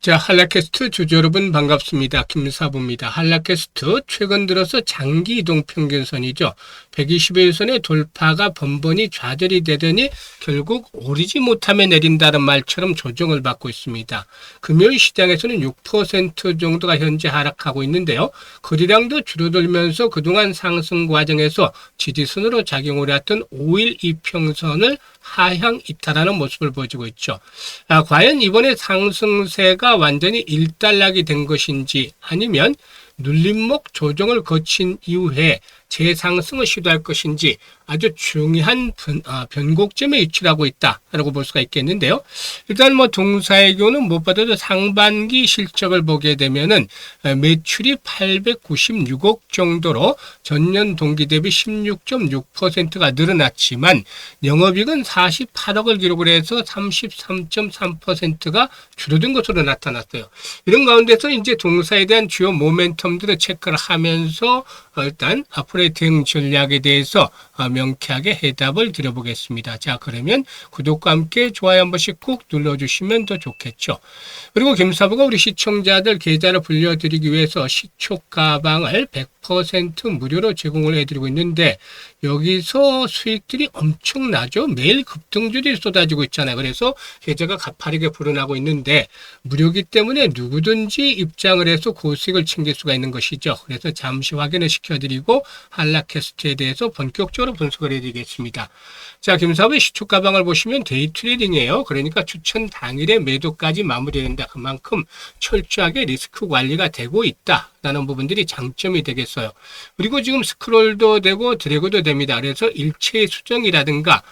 자, 한라캐스트 주주 여러분 반갑습니다. 김사부입니다. 한라캐스트 최근 들어서 장기 이동 평균선이죠. 120일선의 돌파가 번번이 좌절이 되더니 결국 오르지 못하며 내린다는 말처럼 조정을 받고 있습니다. 금요일 시장에서는 6% 정도가 현재 하락하고 있는데요. 거래량도 줄어들면서 그동안 상승 과정에서 지지선으로 작용을 했던 5일 이평선을 하향 이탈하는 모습을 보여주고 있죠. 과연 이번에 상승세가 완전히 일단락이 된 것인지 아니면 눌림목 조정을 거친 이후에 재상승을 시도할 것인지 아주 중요한 변곡점에 위치하고 있다라고 볼 수가 있겠는데요. 일단 동사의교는 무엇보다도 상반기 실적을 보게 되면은 매출이 896억 정도로 전년 동기 대비 16.6%가 늘어났지만 영업이익은 48억을 기록을 해서 33.3%가 줄어든 것으로 나타났어요. 이런 가운데서 이제 동사에 대한 주요 모멘텀들을 체크를 하면서 일단 앞으로의 대응 전략에 대해서 명쾌하게 해답을 드려보겠습니다. 자, 그러면 구독과 함께 좋아요 한 번씩 꾹 눌러주시면 더 좋겠죠. 그리고 김사부가 우리 시청자들 계좌를 불려드리기 위해서 시초 가방을 100% 무료로 제공을 해드리고 있는데 여기서 수익들이 엄청나죠. 매일 급등주들이 쏟아지고 있잖아요. 그래서 계좌가 가파르게 불어나고 있는데 무료이기 때문에 누구든지 입장을 해서 고수익을 챙길 수가 있는 것이죠. 그래서 잠시 확인을 시켜드리고 한라캐스트에 대해서 본격적으로 분석을 해드리겠습니다. 자, 김사부의 시초 가방을 보시면 데이 트레이딩이에요. 그러니까 추천 당일에 매도까지 마무리된다. 그만큼 철저하게 리스크 관리가 되고 있다라는 부분들이 장점이 되겠어요. 그리고 지금 스크롤도 되고 드래그도 됩니다. 그래서 일체의 수정이라든가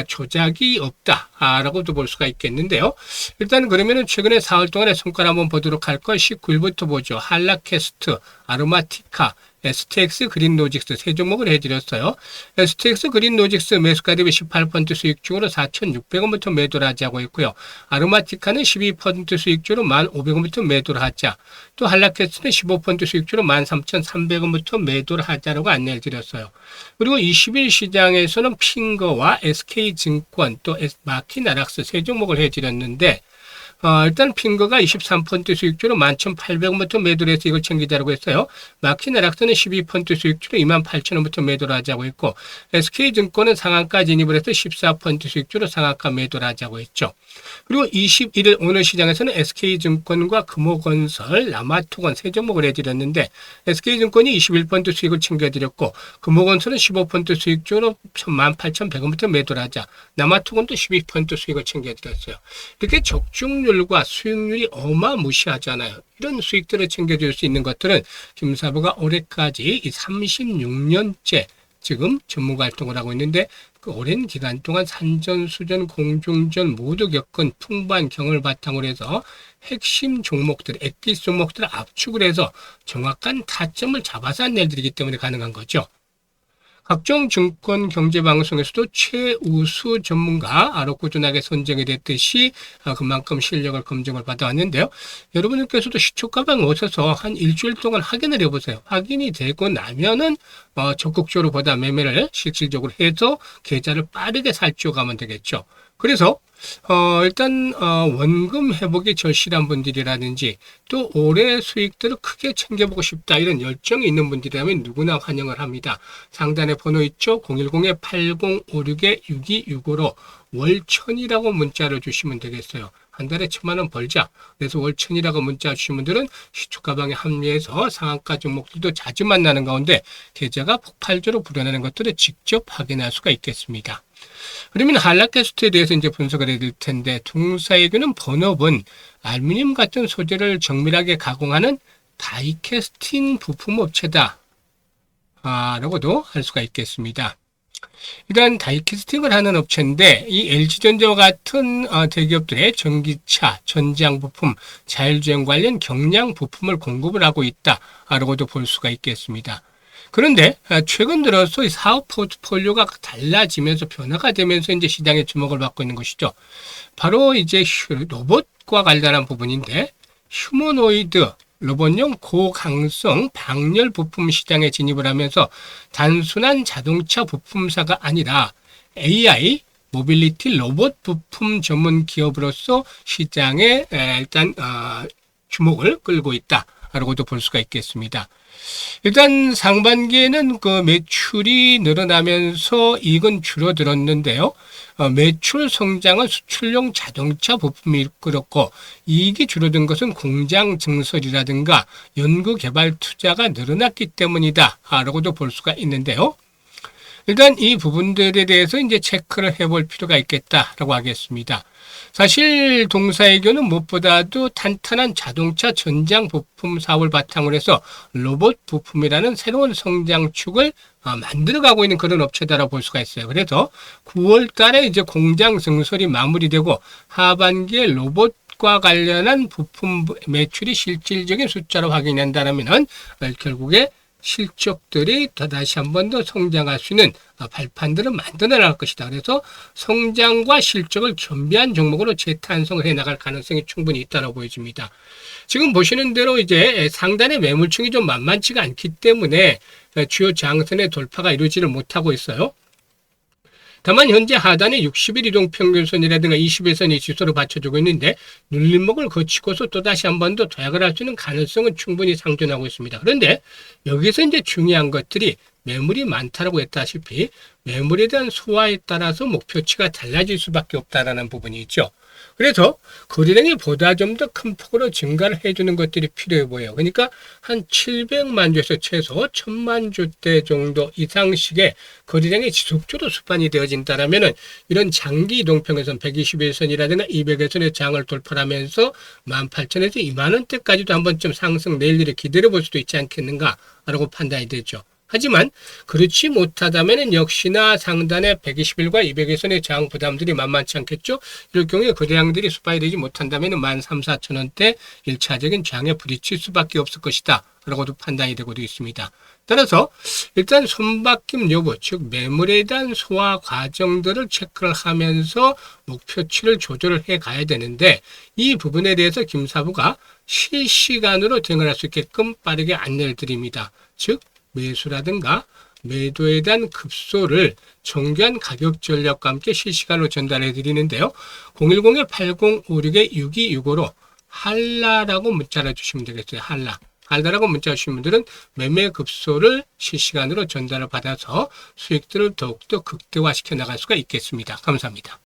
조작이 없다라고도 볼 수가 있겠는데요. 일단 그러면은 최근에 4월 동안의 성과를 한번 보도록 할 걸 19일부터 보죠. 한라캐스트, 아로마티카, STX 그린로직스 세 종목을 해드렸어요. STX 그린로직스 매수가 대비 18% 수익중으로 4,600원부터 매도를 하자고 했고요. 아로마티카는 12% 수익주로 1,500원부터 매도를 하자. 또 한라캐스트는 15% 수익주로 13,300원부터 매도를 하자라고 안내를 드렸어요. 그리고 20일 시장에서는 핑거와 SK증권 또 마키나락스 세 종목을 해드렸는데 일단 핑거가 23% 수익주로 11,800원부터 매도를 해서 이걸 챙기자라고 했어요. 마키나락스는 12% 수익주로 28,000원부터 매도를 하자고 했고 SK증권은 상한가 진입을 해서 14% 수익주로 상한가 매도를 하자고 했죠. 그리고 21일 오늘 시장에서는 SK증권과 금호건설, 라마토건 세 종목을 해드렸는데 SK증권이 21% 수익을 챙겨드렸고 금호건설은 15% 수익주로 18,100원부터 매도를 하자. 라마토건도 12% 수익을 챙겨드렸어요. 이렇게 적중률과 수익률이 어마무시하잖아요. 이런 수익들을 챙겨줄 수 있는 것들은 김사부가 올해까지 36년째 지금 전문가 활동을 하고 있는데 그 오랜 기간 동안 산전수전, 공중전 모두 겪은 풍부한 경험을 바탕으로 해서 핵심 종목들, 액기 종목들을 압축을 해서 정확한 타점을 잡아서 안내를 드리기 때문에 가능한 거죠. 각종 증권 경제 방송에서도 최우수 전문가로 꾸준하게 선정이 됐듯이 그만큼 실력을 검증을 받아왔는데요. 여러분들께서도 시초가방 오셔서 한 일주일 동안 확인을 해보세요. 확인이 되고 나면은 적극적으로 보다 매매를 실질적으로 해서 계좌를 빠르게 살찌워가면 되겠죠. 그래서 일단 원금 회복이 절실한 분들이라든지 또 올해 수익들을 크게 챙겨보고 싶다 이런 열정이 있는 분들이라면 누구나 환영을 합니다. 상단에 번호 있죠. 010-8056-6265로 월천이라고 문자를 주시면 되겠어요. 한 달에 1,000,000원 벌자. 그래서 월천이라고 문자 주신 분들은 시초가방에 합류해서 상한가 종목들도 자주 만나는 가운데 계좌가 폭발적으로 불어나는 것들을 직접 확인할 수가 있겠습니다. 그러면 한라캐스트에 대해서 이제 분석을 해드릴 텐데 동사에게는 본업은 알루미늄 같은 소재를 정밀하게 가공하는 다이캐스팅 부품 업체다 라고도 할 수가 있겠습니다. 일단 다이캐스팅을 하는 업체인데 이 LG전자와 같은 대기업들의 전기차, 전장 부품, 자율주행 관련 경량 부품을 공급을 하고 있다라고도 볼 수가 있겠습니다. 그런데 최근 들어서 이 사업 포트폴리오가 달라지면서 변화가 되면서 이제 시장에 주목을 받고 있는 것이죠. 바로 이제 로봇과 관련한 부분인데 휴머노이드 로봇용 고강성 방열 부품 시장에 진입을 하면서 단순한 자동차 부품사가 아니라 AI 모빌리티 로봇 부품 전문 기업으로서 시장에 일단 주목을 끌고 있다라고도 볼 수가 있겠습니다. 일단 상반기에는 그 매출이 늘어나면서 이익은 줄어들었는데요. 매출 성장은 수출용 자동차 부품이 이끌었고 이익이 줄어든 것은 공장 증설이라든가 연구개발 투자가 늘어났기 때문이다 라고도 볼 수가 있는데요. 일단 이 부분들에 대해서 이제 체크를 해볼 필요가 있겠다라고 하겠습니다. 사실 동사외교는 무엇보다도 탄탄한 자동차 전장 부품 사업을 바탕으로 해서 로봇 부품이라는 새로운 성장축을 만들어가고 있는 그런 업체다라고 볼 수가 있어요. 그래서 9월 달에 이제 공장 증설이 마무리되고 하반기에 로봇과 관련한 부품 매출이 실질적인 숫자로 확인된다면 결국에 실적들이 다시 한 번 더 성장할 수 있는 발판들을 만들어 나갈 것이다. 그래서 성장과 실적을 겸비한 종목으로 재탄생을 해 나갈 가능성이 충분히 있다고 보여집니다. 지금 보시는 대로 이제 상단의 매물층이 좀 만만치가 않기 때문에 주요 장선의 돌파가 이루어지를 못하고 있어요. 다만 현재 하단에 60일 이동평균선이라든가 21선이 지수로 받쳐주고 있는데 눌림목을 거치고서 또다시 한 번 더 도약을 할 수 있는 가능성은 충분히 상존하고 있습니다. 그런데 여기서 이제 중요한 것들이 매물이 많다라고 했다시피 매물에 대한 소화에 따라서 목표치가 달라질 수밖에 없다라는 부분이 있죠. 그래서 거래량이 보다 좀 더 큰 폭으로 증가를 해주는 것들이 필요해 보여요. 그러니까 한 700만 주에서 최소 1000만 주대 정도 이상씩의 거래량이 지속적으로 수반이 되어진다면 이런 장기 이동평균선 121선이라든가 200일선의 장을 돌파하면서 18,000에서 20,000원대까지도 한 번쯤 상승 내일 일을 기다려 볼 수도 있지 않겠는가라고 판단이 되죠. 하지만 그렇지 못하다면 역시나 상단의 120일과 200일선의 장 부담들이 만만치 않겠죠. 이럴 경우에 거래량들이 수반이 되지 못한다면 13,000원대 1차적인 장에 부딪힐 수밖에 없을 것이다 라고도 판단이 되고도 있습니다. 따라서 일단 손바뀜 여부, 즉 매물에 대한 소화 과정들을 체크를 하면서 목표치를 조절을 해 가야 되는데 이 부분에 대해서 김사부가 실시간으로 대응을 할 수 있게끔 빠르게 안내를 드립니다. 즉 매수라든가 매도에 대한 급소를 정교한 가격 전략과 함께 실시간으로 전달해 드리는데요. 010-8056-6265로 한라라고 문자를 주시면 되겠어요. 한라라고 문자 주신 분들은 매매 급소를 실시간으로 전달을 받아서 수익들을 더욱더 극대화시켜 나갈 수가 있겠습니다. 감사합니다.